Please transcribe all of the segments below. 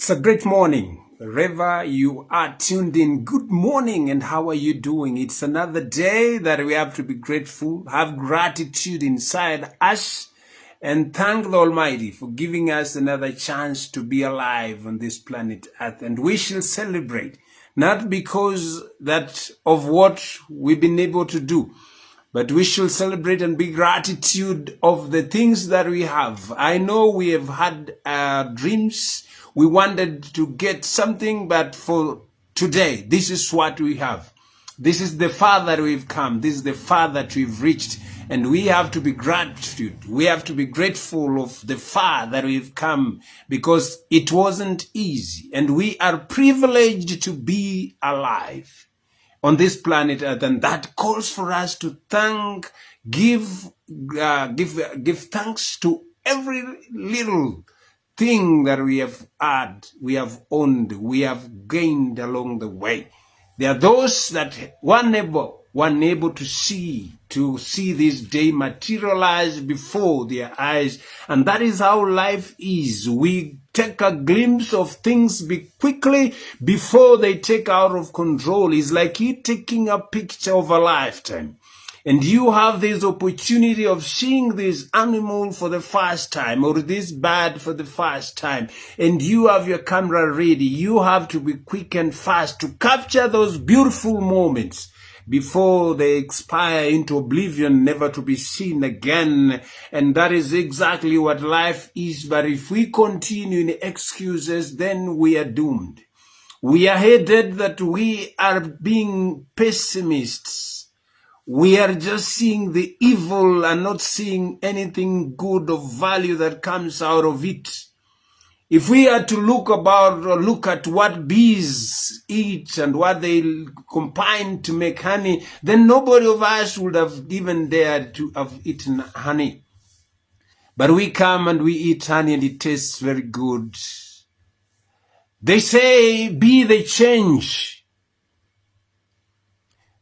It's a great morning. Wherever you are tuned in, good morning, and how are you doing? It's another day that we have to be grateful, have gratitude inside us, and thank the Almighty for giving us another chance to be alive on this planet Earth. And we shall celebrate, not because that of what we've been able to do, but we shall celebrate and be gratitude of the things that we have. I know we have had dreams. We wanted to get something, but for today, this is what we have. This is the far that we've come. This is the far that we've reached. And we have to be gratitude. We have to be grateful of the far that we've come because it wasn't easy. And we are privileged to be alive on this planet Earth, and that calls for us to give thanks to every little thing that we have had, we have owned, we have gained along the way. There are those that were able to see this day materialize before their eyes, and that is how life is. We take a glimpse of things quickly before they take out of control. It's like you taking a picture of a lifetime. And you have this opportunity of seeing this animal for the first time or this bird for the first time. And you have your camera ready. You have to be quick and fast to capture those beautiful moments before they expire into oblivion, never to be seen again. And that is exactly what life is. But if we continue in excuses, then we are doomed. We are headed that we are being pessimists. We are just seeing the evil and not seeing anything good of value that comes out of it. If we are to look at what bees eat and what they combine to make honey, then nobody of us would have even dared to have eaten honey. But we come and we eat honey and it tastes very good. They say, be the change.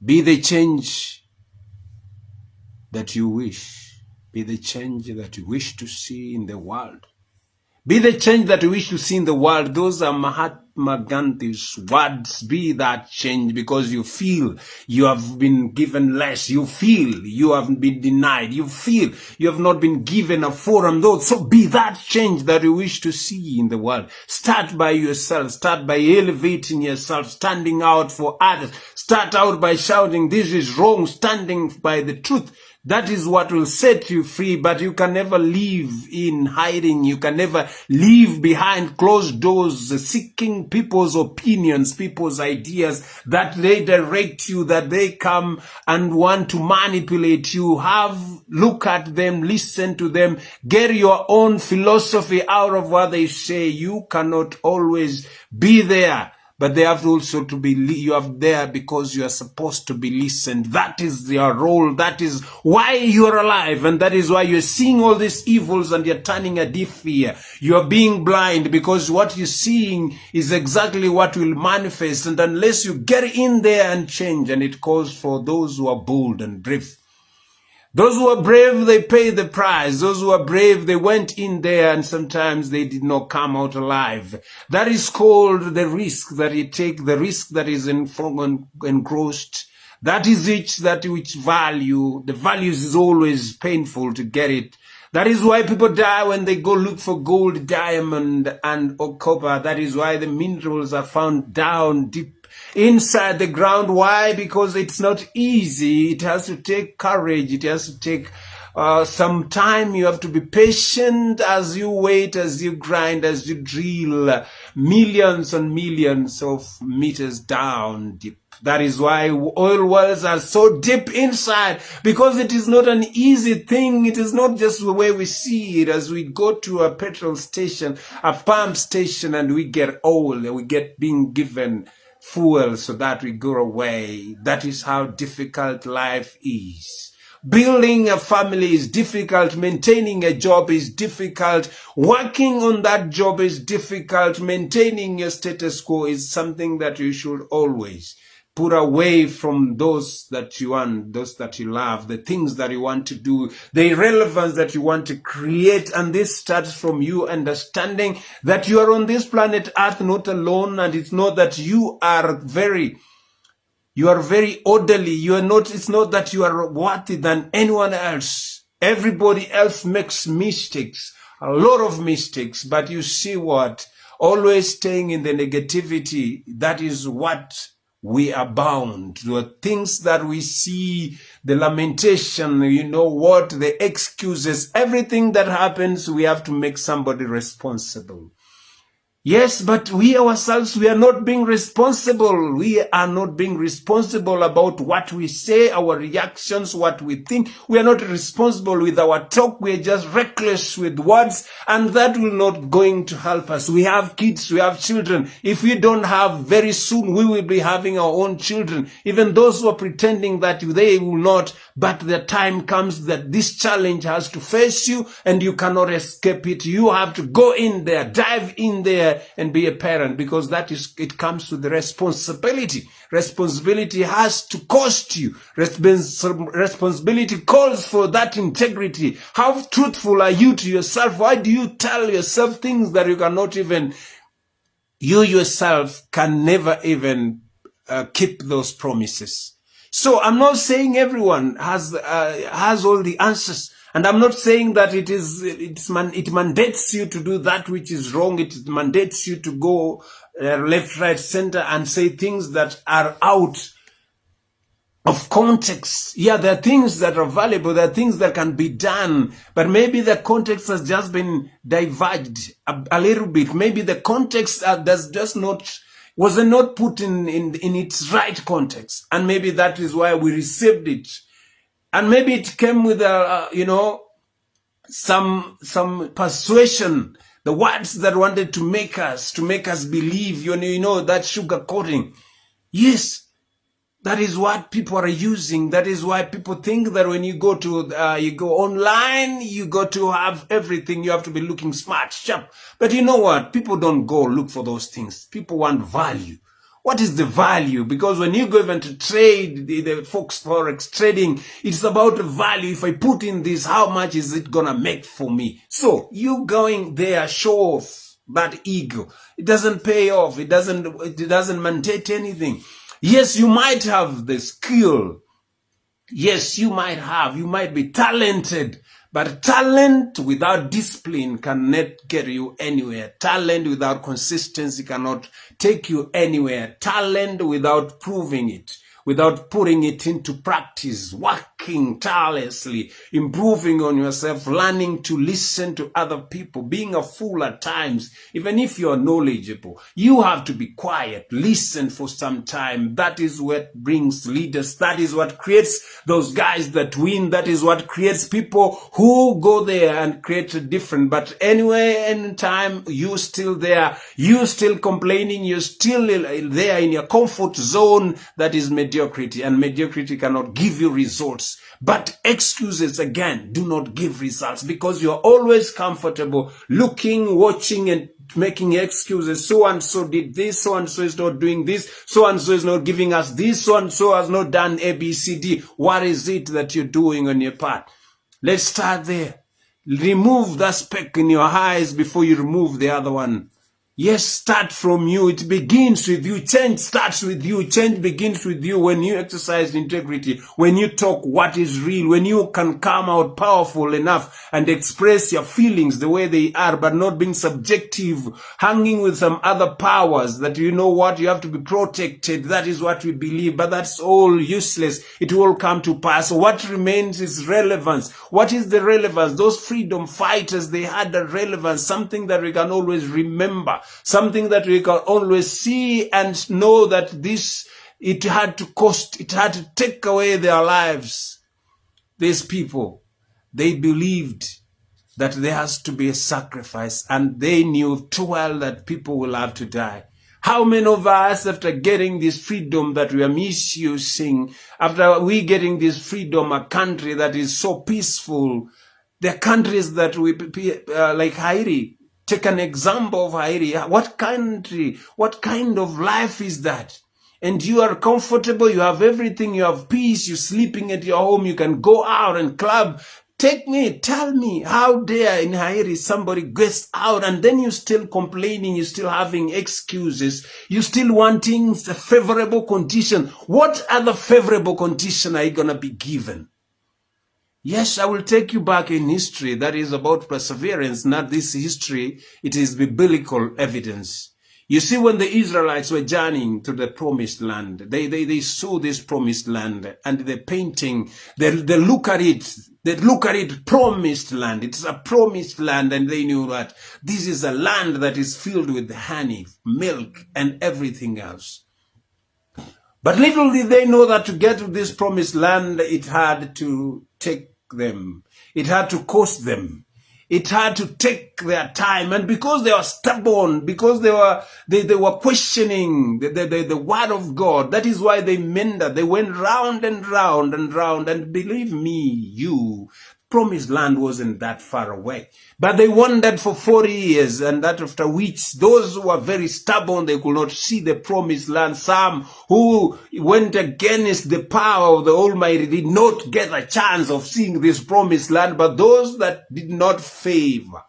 Be the change that you wish. Be the change that you wish to see in the world. Be the change that you wish to see in the world. Those are Mahatma Gandhi's words. Be that change because you feel you have been given less. You feel you have been denied. You feel you have not been given a forum. So be that change that you wish to see in the world. Start by yourself. Start by elevating yourself, standing out for others. Start out by shouting, this is wrong, standing by the truth. That is what will set you free, but you can never live in hiding. You can never live behind closed doors, seeking people's opinions, people's ideas, that they direct you, that they come and want to manipulate you. Look at them, listen to them, get your own philosophy out of what they say. You cannot always be there. But they have also to be, you are there because you are supposed to be listened. That is your role. That is why you are alive. And that is why you're seeing all these evils and you're turning a deaf ear. You're being blind because what you're seeing is exactly what will manifest. And unless you get in there and change, and it calls for those who are bold and brave. Those who are brave, they pay the price. Those who are brave, they went in there and sometimes they did not come out alive. That is called the risk that you take, the risk that is engrossed. That is which value. The values is always painful to get it. That is why people die when they go look for gold, diamond, and copper. That is why the minerals are found down deep inside the ground. Why? Because it's not easy. It has to take courage. It has to take some time. You have to be patient as you wait, as you grind, as you drill millions and millions of meters down deep. That is why oil wells are so deep inside, because it is not an easy thing. It is not just the way we see it as we go to a petrol station, a pump station, and we get oil, and we get being given fuel so that we go away. That is how difficult life is. Building a family is difficult. Maintaining a job is difficult. Working on that job is difficult. Maintaining your status quo is something that you should always put away from those that you want, those that you love, the things that you want to do, the irrelevance that you want to create. And this starts from you understanding that you are on this planet Earth not alone, and it's not that you are very orderly. It's not that you are worthy than anyone else. Everybody else makes mistakes, a lot of mistakes, but you see what? Always staying in the negativity, that is what we are bound. The things that we see, the lamentation, the excuses, everything that happens, we have to make somebody responsible. Yes, but we ourselves, we are not being responsible. We are not being responsible about what we say, our reactions, what we think. We are not responsible with our talk. We are just reckless with words, and that will not going to help us. We have kids, we have children. If we don't have, very soon we will be having our own children. Even those who are pretending that they will not, but the time comes that this challenge has to face you, and you cannot escape it. You have to go in there, dive in there, and be a parent, because it comes with the responsibility. Responsibility has to cost you. Responsibility calls for that integrity. How truthful are you to yourself? Why do you tell yourself things that you cannot even, you yourself can never even keep those promises? So I'm not saying everyone has all the answers. And I'm not saying that it mandates you to do that which is wrong. It mandates you to go left, right, center and say things that are out of context. Yeah, there are things that are valuable. There are things that can be done, but maybe the context has just been diverged a little bit. Maybe the context was not put in its right context, and maybe that is why we received it. And maybe it came with some persuasion, the words that wanted to make us believe, that sugar coating. Yes, that is what people are using. That is why people think that when you go online, you got to have everything. You have to be looking smart, sharp. But you know what? People don't go look for those things. People want value. What is the value? Because when you go even to trade, the Forex trading, it's about the value. If I put in this, how much is it gonna make for me? So you going there, show off that ego. It doesn't pay off. It doesn't mandate anything. Yes, you might have the skill. Yes, you might be talented. But talent without discipline cannot get you anywhere. Talent without consistency cannot take you anywhere. Talent without proving it, without putting it into practice, working tirelessly, improving on yourself, learning to listen to other people, being a fool at times. Even if you are knowledgeable, you have to be quiet, listen for some time. That is what brings leaders. That is what creates those guys that win. That is what creates people who go there and create a difference. But anyway, anytime you still there, you still complaining, you're still there in your comfort zone, that is mediocrity, and mediocrity cannot give you results. But excuses, again, do not give results, because you're always comfortable looking, watching, and making excuses. So and so did this, so and so is not doing this, so and so is not giving us this, so and so has not done A, B, C, D. What is it that you're doing on your part? Let's start there. Remove that speck in your eyes before you remove the other one. Yes, start from you. It begins with you. Change starts with you. Change begins with you when you exercise integrity, when you talk what is real, when you can come out powerful enough and express your feelings the way they are, but not being subjective, hanging with some other powers that you know what, you have to be protected. That is what we believe, but that's all useless. It will come to pass. So what remains is relevance. What is the relevance? Those freedom fighters, they had a relevance, something that we can always remember. Something that we can always see and know that it had to cost, it had to take away their lives. These people, they believed that there has to be a sacrifice, and they knew too well that people will have to die. How many of us, after getting this freedom that we are misusing, after we getting this freedom, a country that is so peaceful, the countries that we, like Haiti, take an example of Haiti. What country, what kind of life is that? and you are comfortable, you have everything, you have peace, you're sleeping at your home, you can go out and club. Tell me, how dare in Haiti somebody gets out and then you're still complaining, you're still having excuses, you're still wanting a favorable condition. What other favorable condition are you going to be given? Yes, I will take you back in history that is about perseverance, not this history. It is biblical evidence. You see, when the Israelites were journeying to the promised land, they saw this promised land and they're painting, they look at it, promised land. It's a promised land, and they knew that this is a land that is filled with honey, milk, and everything else. But little did they know that to get to this promised land, it had to take them. It had to cost them. It had to take their time. And because they were stubborn, because they were questioning the word of God, that is why they meandered. They went round and round and round. And believe me, promised land wasn't that far away. But they wandered for 40 years, and that after which those who were very stubborn, they could not see the promised land. Some who went against the power of the Almighty did not get a chance of seeing this promised land, but those that did not favor,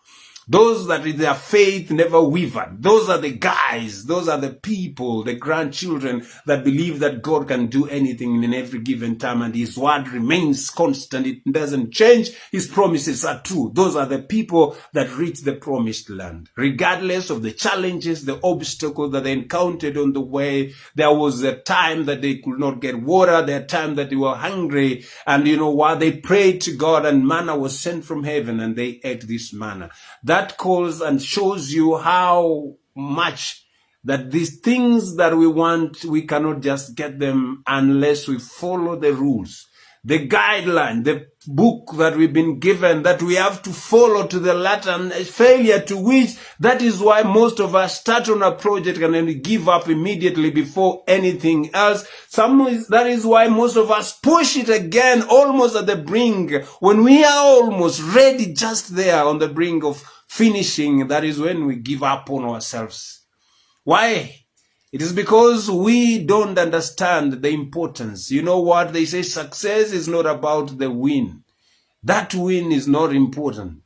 those that in their faith never wavered, those are the guys, those are the people, the grandchildren that believe that God can do anything in every given time and his word remains constant. It doesn't change. His promises are true. Those are the people that reach the promised land. Regardless of the challenges, the obstacles that they encountered on the way, there was a time that they could not get water, there was a time that they were hungry, and you know what? They prayed to God and manna was sent from heaven and they ate this manna. That calls and shows you how much that these things that we want, we cannot just get them unless we follow the rules, the guideline, the book that we've been given, that we have to follow to the letter, and failure to which, that is why most of us start on a project and then we give up immediately before anything else. That is why most of us push it again, almost at the brink. When we are almost ready, just there on the brink of finishing, that is when we give up on ourselves. Why? It is because we don't understand the importance. You know what? They say success is not about the win. That win is not important.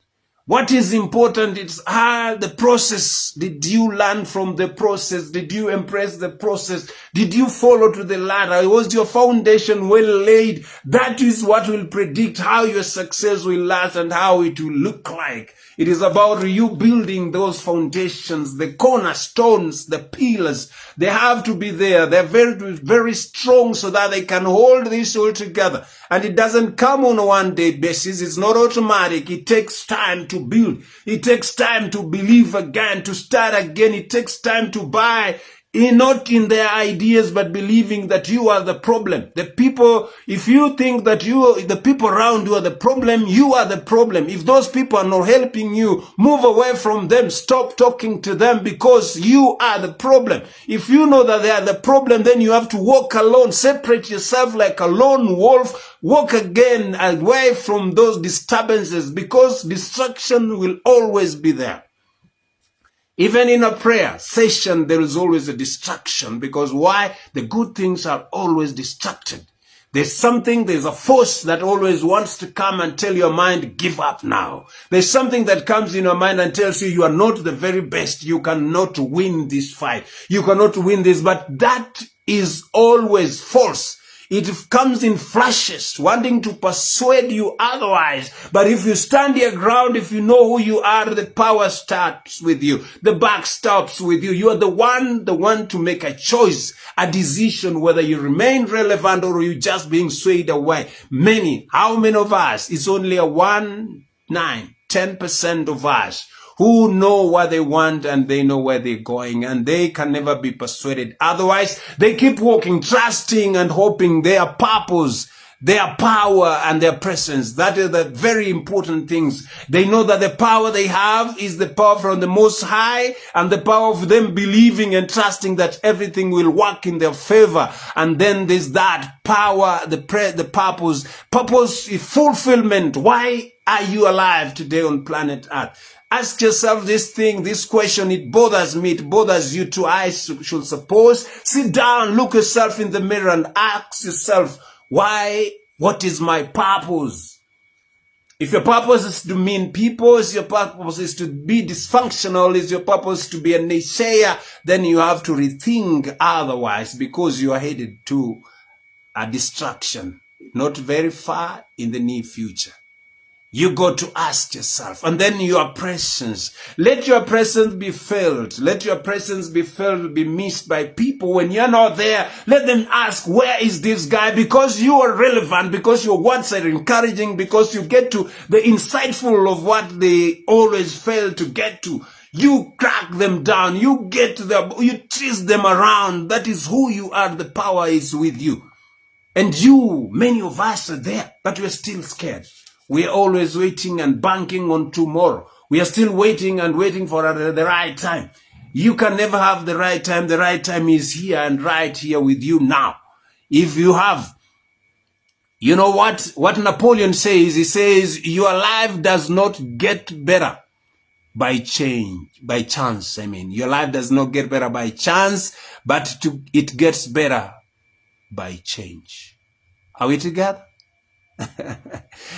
What is important is the process. Did you learn from the process? Did you embrace the process? Did you follow to the ladder? Was your foundation well laid? That is what will predict how your success will last and how it will look like. It is about you building those foundations, the cornerstones, the pillars. They have to be there. They're very, very strong so that they can hold this all together. And it doesn't come on a one-day basis. It's not automatic. It takes time to build. It takes time to believe again, to start again. It takes time to buy. Not in their ideas, but believing that you are the problem. The people, if you think that the people around you are the problem, you are the problem. If those people are not helping you, move away from them. Stop talking to them because you are the problem. If you know that they are the problem, then you have to walk alone. Separate yourself like a lone wolf. Walk again away from those disturbances because distraction will always be there. Even in a prayer session, there is always a distraction because why? The good things are always distracted. There's a force that always wants to come and tell your mind, give up now. There's something that comes in your mind and tells you are not the very best. You cannot win this fight. You cannot win this, but that is always false. It comes in flashes, wanting to persuade you otherwise. But if you stand your ground, if you know who you are, the power starts with you. The back stops with you. You are the one to make a choice, a decision, whether you remain relevant or you just being swayed away. How many of us? It's only a 10% of us who know what they want and they know where they're going and they can never be persuaded. Otherwise, they keep walking, trusting and hoping their purpose, their power and their presence. That is the very important things. They know that the power they have is the power from the Most High and the power of them believing and trusting that everything will work in their favor. And then there's that power, the purpose is fulfillment. Why are you alive today on planet Earth? Ask yourself this thing, this question. It bothers me. It bothers you too. I should suppose. Sit down, look yourself in the mirror and ask yourself, why? What is my purpose? If your purpose is to mean people, if your purpose is to be dysfunctional, is your purpose to be a naysayer, then you have to rethink otherwise, because you are headed to a destruction, not very far in the near future. You got to ask yourself, and then your presence. Let your presence be felt. Let your presence be felt, be missed by people. When you're not there, let them ask, where is this guy? Because you are relevant, because your words are encouraging, because you get to the insightful of what they always fail to get to. You crack them down. You get to them. You twist them around. That is who you are. The power is with you. And you, many of us are there, but we're still scared. We are always waiting and banking on tomorrow. We are still waiting and waiting for the right time. You can never have the right time. The right time is here and right here with you now. If you have, you know what Napoleon says? He says, your life does not get better by chance. Your life does not get better by chance, but it gets better by change. Are we together?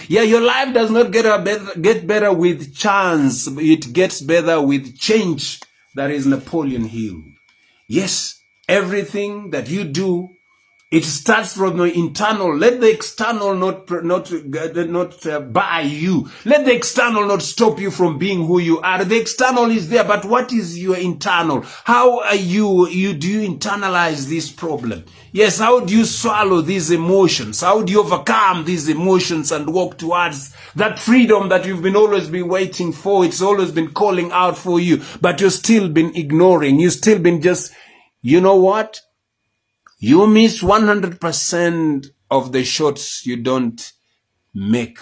Yeah, your life does not get better with chance. It gets better with change. That is Napoleon Hill. Yes, everything that you do, it starts from the internal. Let the external not buy you. Let the external not stop you from being who you are. The external is there, but what is your internal? How are you do you internalize this problem? Yes, how do you swallow these emotions? How do you overcome these emotions and walk towards that freedom that you've always been waiting for? It's always been calling out for you, but you've still been ignoring. You've still been just, you know what? You miss 100% of the shots you don't make.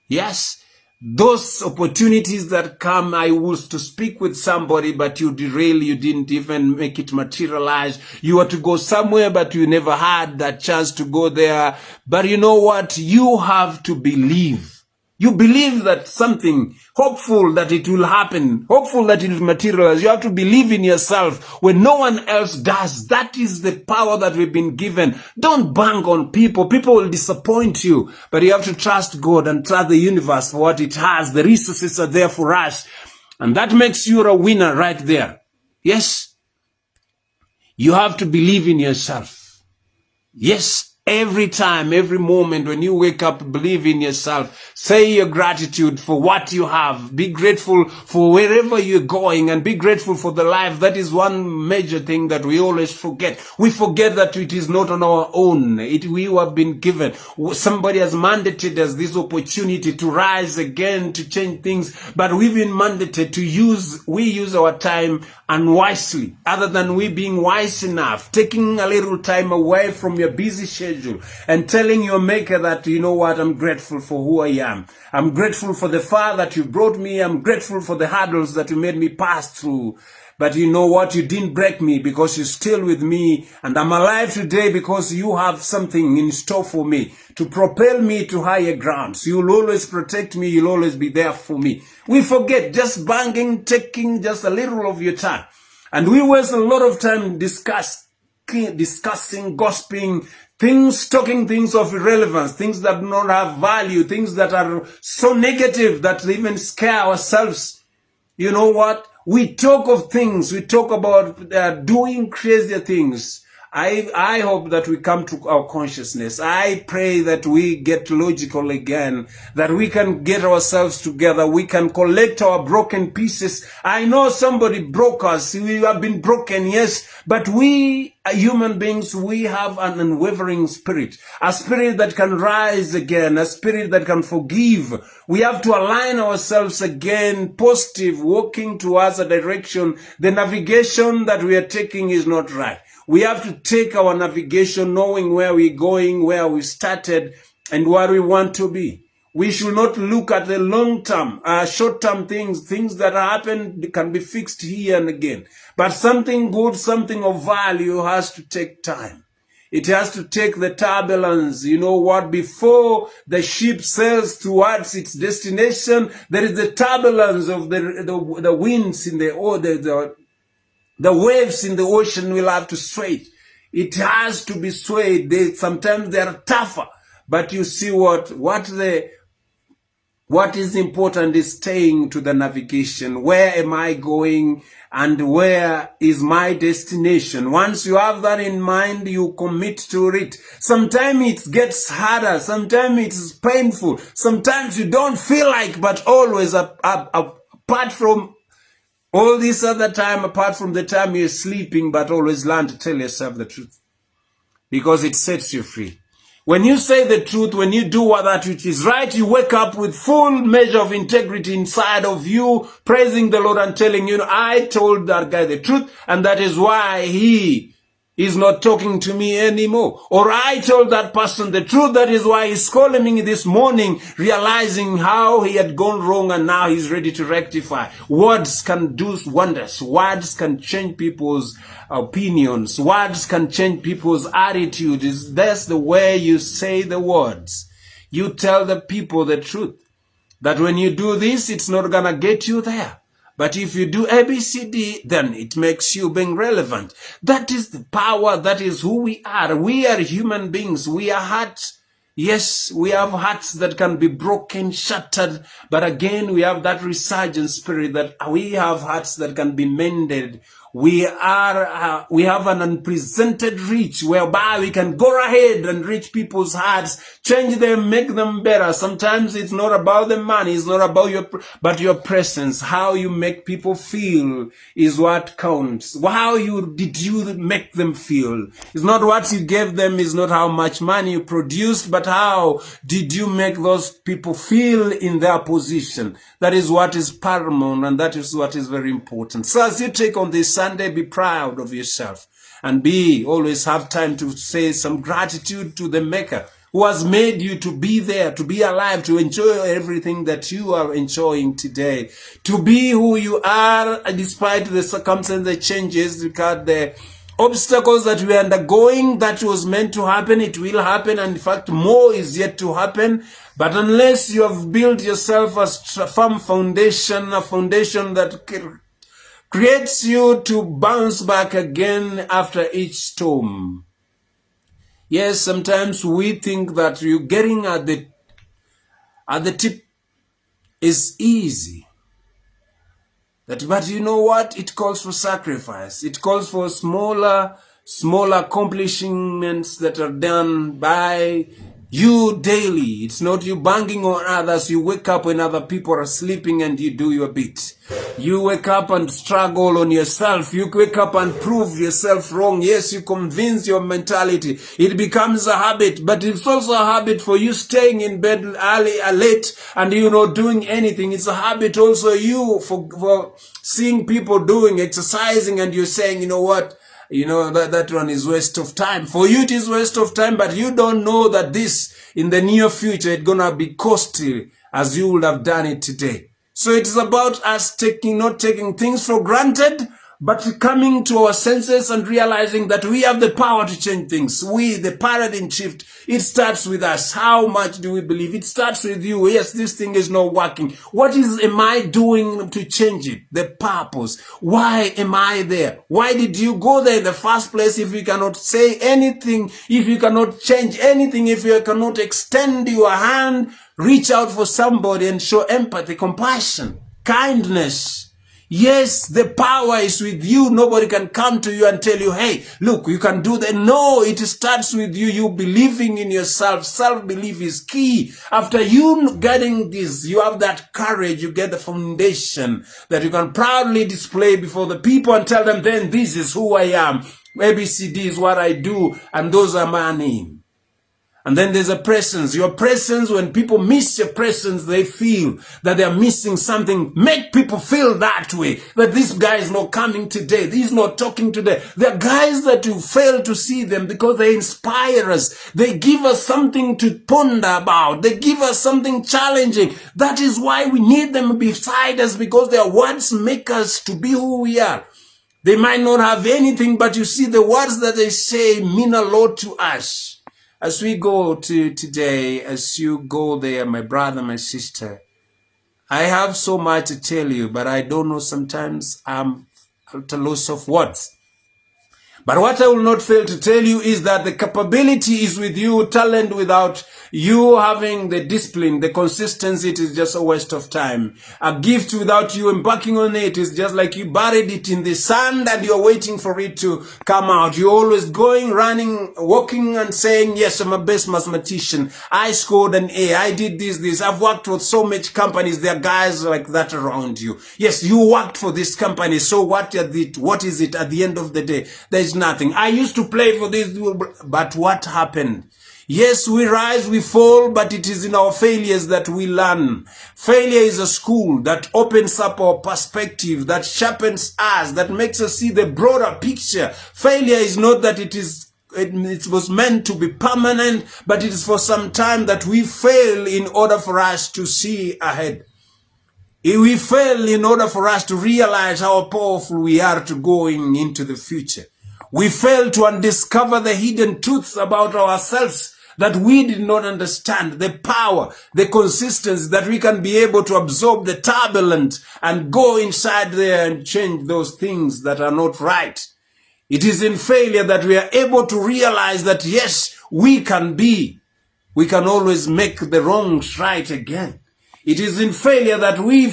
Yes, those opportunities that come, I was to speak with somebody, but you derail, you didn't even make it materialize. You were to go somewhere, but you never had that chance to go there. But you know what? You have to believe. You believe that something, hopeful that it will happen, hopeful that it will materialize. You have to believe in yourself when no one else does. That is the power that we've been given. Don't bang on people. People will disappoint you, but you have to trust God and trust the universe for what it has. The resources are there for us, and that makes you a winner right there. Yes, you have to believe in yourself. Yes. Every time, every moment when you wake up, believe in yourself. Say your gratitude for what you have. Be grateful for wherever you're going, and be grateful for the life. That is one major thing that we always forget. We forget that it is not on our own. We have been given. Somebody has mandated us this opportunity to rise again, to change things. But we've been mandated to we use our time unwisely, other than we being wise enough, taking a little time away from your busy schedule and telling your maker that, you know what, I'm grateful for who I am. I'm grateful for the far that you brought me. I'm grateful for the hurdles that you made me pass through. But you know what? You didn't break me, because you're still with me. And I'm alive today because you have something in store for me to propel me to higher grounds. You'll always protect me. You'll always be there for me. We forget, just banging, taking just a little of your time. And we waste a lot of time discussing, gossiping, talking things of irrelevance, things that do not have value, things that are so negative that even scare ourselves. You know what? We talk of things, we talk about doing crazy things. I hope that we come to our consciousness. I pray that we get logical again, that we can get ourselves together. We can collect our broken pieces. I know somebody broke us. We have been broken, yes, but we human beings, we have an unwavering spirit, a spirit that can rise again, a spirit that can forgive. We have to align ourselves again, positive, walking towards a direction. The navigation that we are taking is not right. We have to take our navigation knowing where we're going, where we started, and where we want to be. We should not look at the long-term, short-term things that happen can be fixed here and again. But something good, something of value has to take time. It has to take the turbulence. You know what? Before the ship sails towards its destination, there is the turbulence of the winds in the waves in the ocean will have to sway. It has to be swayed. Sometimes they are tougher. But you see what is important is staying to the navigation. Where am I going and where is my destination? Once you have that in mind, you commit to it. Sometimes it gets harder. Sometimes it's painful. Sometimes you don't feel like, but always apart from all this other time, apart from the time you're sleeping, but always learn to tell yourself the truth. Because it sets you free. When you say the truth, when you do that which is right, you wake up with full measure of integrity inside of you, praising the Lord and telling you, I told that guy the truth, and that is why he is not talking to me anymore. Or I told that person the truth, that is why he's calling me this morning, realizing how he had gone wrong and now he's ready to rectify. Words can do wonders. Words can change people's opinions. Words can change people's attitudes. That's the way you say the words. You tell the people the truth. That when you do this, it's not gonna get you there. But if you do ABCD, then it makes you being relevant. That is the power. That is who we are. We are human beings. We are hearts. Yes, we have hearts that can be broken, shattered. But again, we have that resurgent spirit that we have hearts that can be mended. We have an unprecedented reach whereby we can go ahead and reach people's hearts, change them, make them better. Sometimes it's not about the money, it's not about but your presence. How you make people feel is what counts. How did you make them feel? It's not what you gave them, it's not how much money you produced, but how did you make those people feel in their position? That is what is paramount, and that is what is very important. So as you take on this Sunday, be proud of yourself and always have time to say some gratitude to the Maker who has made you to be there, to be alive, to enjoy everything that you are enjoying today, to be who you are despite the circumstances, the changes, because the obstacles that we are undergoing, that was meant to happen, it will happen, and in fact more is yet to happen. But unless you have built yourself a firm foundation, a foundation that creates you to bounce back again after each storm. Yes, sometimes we think that you getting at the tip is easy. But you know what? It calls for sacrifice. It calls for smaller accomplishments that are done by you daily. It's not you banging on others. You wake up when other people are sleeping and you do your bit. You wake up and struggle on yourself. You wake up and prove yourself wrong. Yes, you convince your mentality. It becomes a habit, but it's also a habit for you staying in bed early or late and you not doing anything. It's a habit also you for seeing people doing, exercising, and you're saying, you know what? You know, that one is waste of time. For you, it is waste of time, but you don't know that this, in the near future, it's gonna be costly as you would have done it today. So it is about us not taking things for granted, but coming to our senses and realizing that we have the power to change things. The paradigm shift, it starts with us. How much do we believe? It starts with you. Yes, this thing is not working. What am I doing to change it? The purpose. Why am I there? Why did you go there in the first place if you cannot say anything, if you cannot change anything, if you cannot extend your hand, reach out for somebody and show empathy, compassion, kindness? Yes, the power is with you. Nobody can come to you and tell you, hey, look, you can do that. No, it starts with you believing in yourself. Self-belief is key. After you getting this, you have that courage, you get the foundation that you can proudly display before the people and tell them, then this is who I am. ABCD is what I do, and those are my name. And then there's a presence. Your presence, when people miss your presence, they feel that they're missing something. Make people feel that way. That this guy is not coming today. He's not talking today. There are guys that you fail to see them because they inspire us. They give us something to ponder about. They give us something challenging. That is why we need them beside us, because they are words makers to be who we are. They might not have anything, but you see the words that they say mean a lot to us. As we go to today, as you go there, my brother, my sister, I have so much to tell you, but I don't know, sometimes I'm at a loss of words. But what I will not fail to tell you is that the capability is with you. Talent without you having the discipline, the consistency, it is just a waste of time. A gift without you embarking on it is just like you buried it in the sand and you're waiting for it to come out. You're always going, running, walking and saying, yes, I'm a best mathematician. I scored an A. I did this. I've worked with so many companies. There are guys like that around you. Yes, you worked for this company. So what is it at the end of the day? There's nothing. I used to play for this, but what happened? Yes, we rise, we fall, but it is in our failures that we learn. Failure is a school that opens up our perspective, that sharpens us, that makes us see the broader picture. Failure is not that it was meant to be permanent, but it is for some time that we fail in order for us to see ahead. We fail in order for us to realize how powerful we are to going into the future. We fail to undiscover the hidden truths about ourselves that we did not understand, the power, the consistency that we can be able to absorb the turbulence and go inside there and change those things that are not right. It is in failure that we are able to realize that yes, we can always make the wrongs right again. It is in failure that we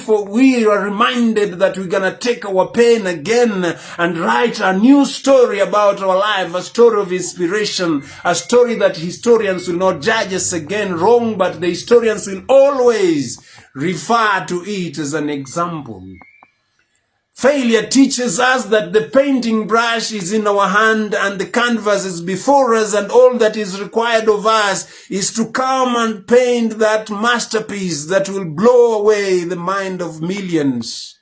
are reminded that we're going to take our pain again and write a new story about our life, a story of inspiration, a story that historians will not judge us again wrong, but the historians will always refer to it as an example. Failure teaches us that the painting brush is in our hand and the canvas is before us, and all that is required of us is to come and paint that masterpiece that will blow away the mind of millions.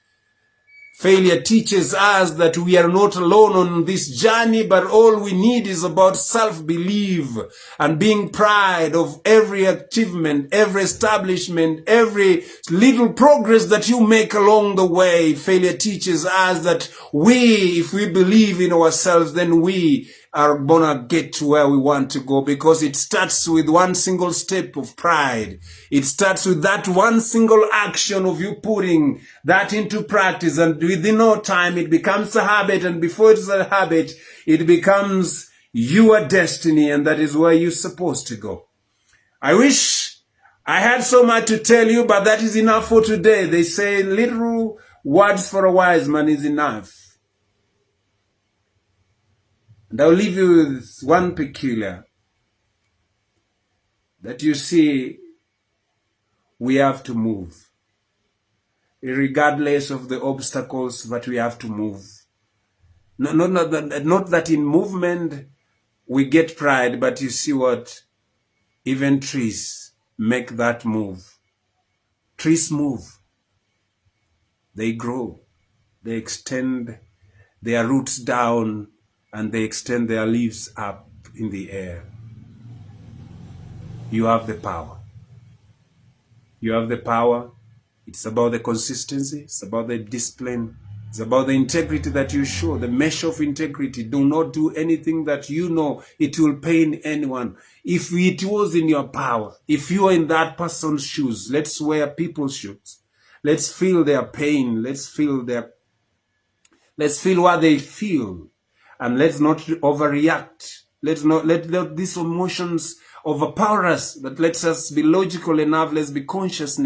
Failure teaches us that we are not alone on this journey, but all we need is about self-belief and being proud of every achievement, every establishment, every little progress that you make along the way. Failure teaches us that if we believe in ourselves, then we are gonna get to where we want to go, because it starts with one single step of pride. It starts with that one single action of you putting that into practice, and within no time it becomes a habit, and before it's a habit, it becomes your destiny, and that is where you're supposed to go. I wish I had so much to tell you, but that is enough for today. They say little words for a wise man is enough. And I'll leave you with one peculiar, that you see, we have to move. Regardless of the obstacles, but we have to move. Not that in movement we get pride, but you see what? Even trees make that move. Trees move. They grow. They extend their roots down, and they extend their leaves up in the air. You have the power. You have the power. It's about the consistency. It's about the discipline. It's about the integrity that you show, the measure of integrity. Do not do anything that you know it will pain anyone. If it was in your power, if you are in that person's shoes, let's wear people's shoes. Let's feel their pain. Let's feel what they feel. And let's not overreact. Let's not let these emotions overpower us, but let us be logical enough. Let's be conscious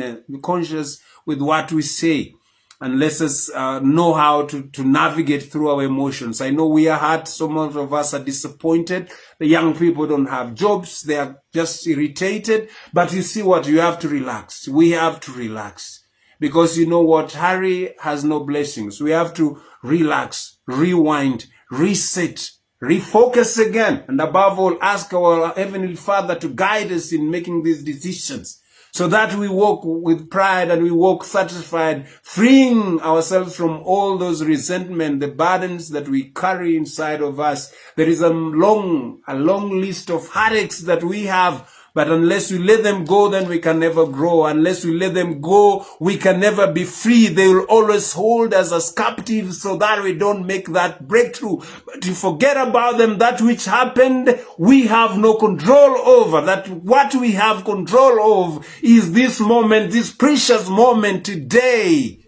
with what we say, and let us know how to navigate through our emotions. I know we are hurt. So much of us are disappointed. The young people don't have jobs. They are just irritated. But you see what? You have to relax. We have to relax, because you know what? Hurry has no blessings. We have to relax, rewind, reset, refocus again, and above all, ask our Heavenly Father to guide us in making these decisions, so that we walk with pride and we walk satisfied, freeing ourselves from all those resentment, the burdens that we carry inside of us. There is a long list of headaches that we have, But unless we let them go, then we can never grow. Unless we let them go, we can never be free. They will always hold us as captives so that we don't make that breakthrough. But you forget about them, that which happened, we have no control over. That what we have control of is this moment, this precious moment today.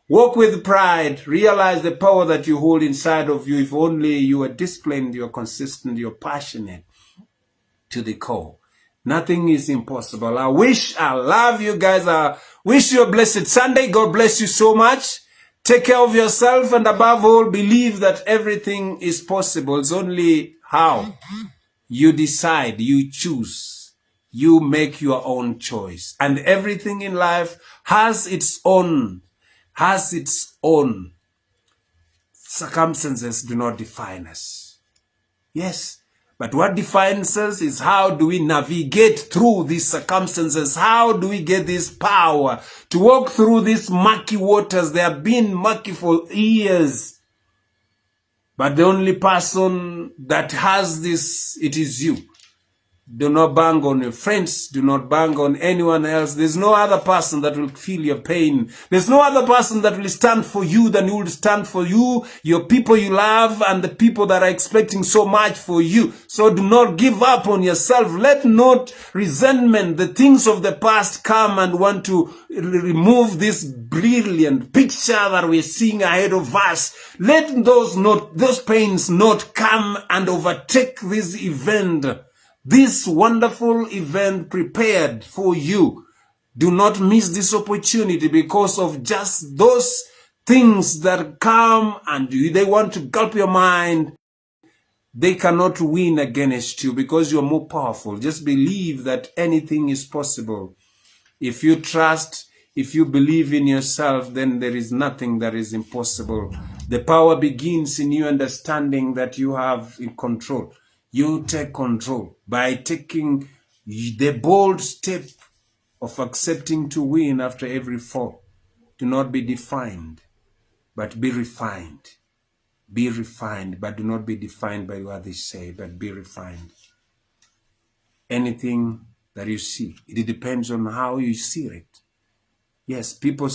Walk with pride. Realize the power that you hold inside of you. If only you are disciplined, you're consistent, you're passionate to the core. Nothing is impossible. I love you guys. I wish you a blessed Sunday. God bless you so much. Take care of yourself, and above all, believe that everything is possible. It's only how you decide, you choose, you make your own choice. And everything in life has its own circumstances. Do not define us. Yes. But what defines us is how do we navigate through these circumstances? How do we get this power to walk through these murky waters? They have been murky for years. But the only person that has this, it is you. Do not bang on your friends. Do not bang on anyone else. There's no other person that will feel your pain. There's no other person that will stand for you than will stand for you, your people you love, and the people that are expecting so much for you. So do not give up on yourself. Let not resentment, the things of the past, come and want to remove this brilliant picture that we're seeing ahead of us. Let those pains not come and overtake this event. This wonderful event prepared for you. Do not miss this opportunity because of just those things that come and they want to gulp your mind. They cannot win against you because you're more powerful. Just believe that anything is possible. If you trust, if you believe in yourself, then there is nothing that is impossible. The power begins in you understanding that you have in control. You take control by taking the bold step of accepting to win after every fall. Do not be defined, but be refined. Be refined, but do not be defined by what they say, but be refined. Anything that you see, it depends on how you see it. Yes, people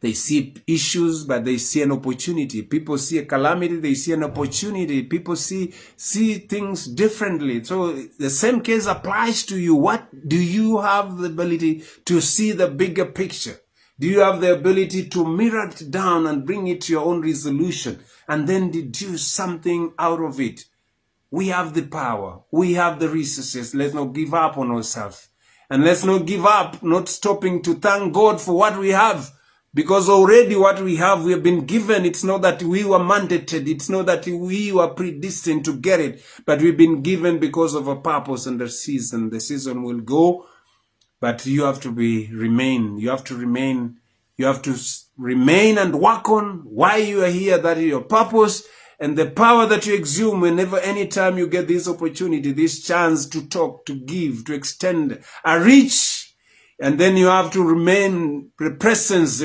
they see issues, but they see an opportunity. People see a calamity, they see an opportunity. People see things differently. So the same case applies to you. What do you have the ability to see the bigger picture? Do you have the ability to mirror it down and bring it to your own resolution and then deduce something out of it? We have the power. We have the resources. Let's not give up on ourselves. And let's not give up, not stopping to thank God for what we have. Because already what we have been given. It's not that we were mandated. It's not that we were predestined to get it. But we've been given because of a purpose and a season. The season will go. But you have to remain. You have to remain. You have to remain and work on why you are here. That is your purpose. And the power that you exude whenever, anytime you get this opportunity, this chance to talk, to give, to extend a reach. And then you have to remain the presence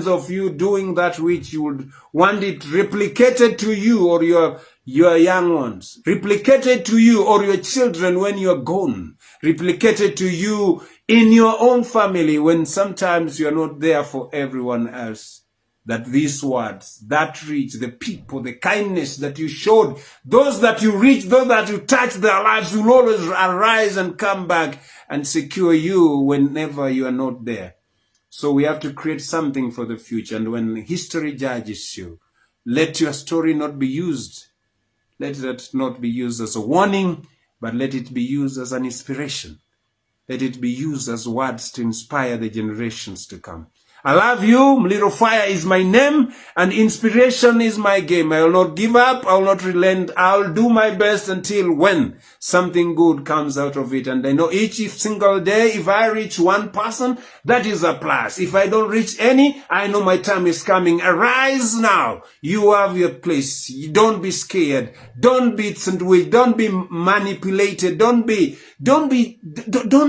of you doing that which you would want it replicated to you or your young ones, replicated to you or your children when you're gone, replicated to you in your own family when sometimes you're not there for everyone else. That these words, that reach, the people, the kindness that you showed, those that you reach, those that you touch their lives will always arise and come back and secure you whenever you are not there. So we have to create something for the future. And when history judges you, let your story not be used. Let that not be used as a warning, but let it be used as an inspiration. Let it be used as words to inspire the generations to come. I love you. Little Fire is my name, and inspiration is my game. I will not give up. I will not relent. I will do my best until when something good comes out of it. And I know each single day, if I reach one person, that is a plus. If I don't reach any, I know my time is coming. Arise now. You have your place. You don't be scared. Don't be sandwiched. Don't be manipulated. Don't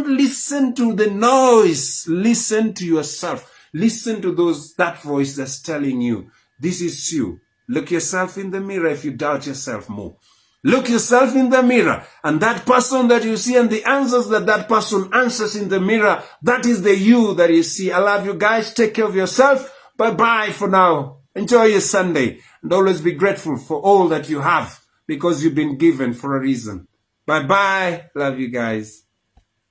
listen to the noise. Listen to yourself. Listen to that voice that's telling you, this is you. Look yourself in the mirror if you doubt yourself more. Look yourself in the mirror, and that person that you see and the answers that that person answers in the mirror, that is the you that you see. I love you guys. Take care of yourself. Bye-bye for now. Enjoy your Sunday, and always be grateful for all that you have, because you've been given for a reason. Bye-bye. Love you guys.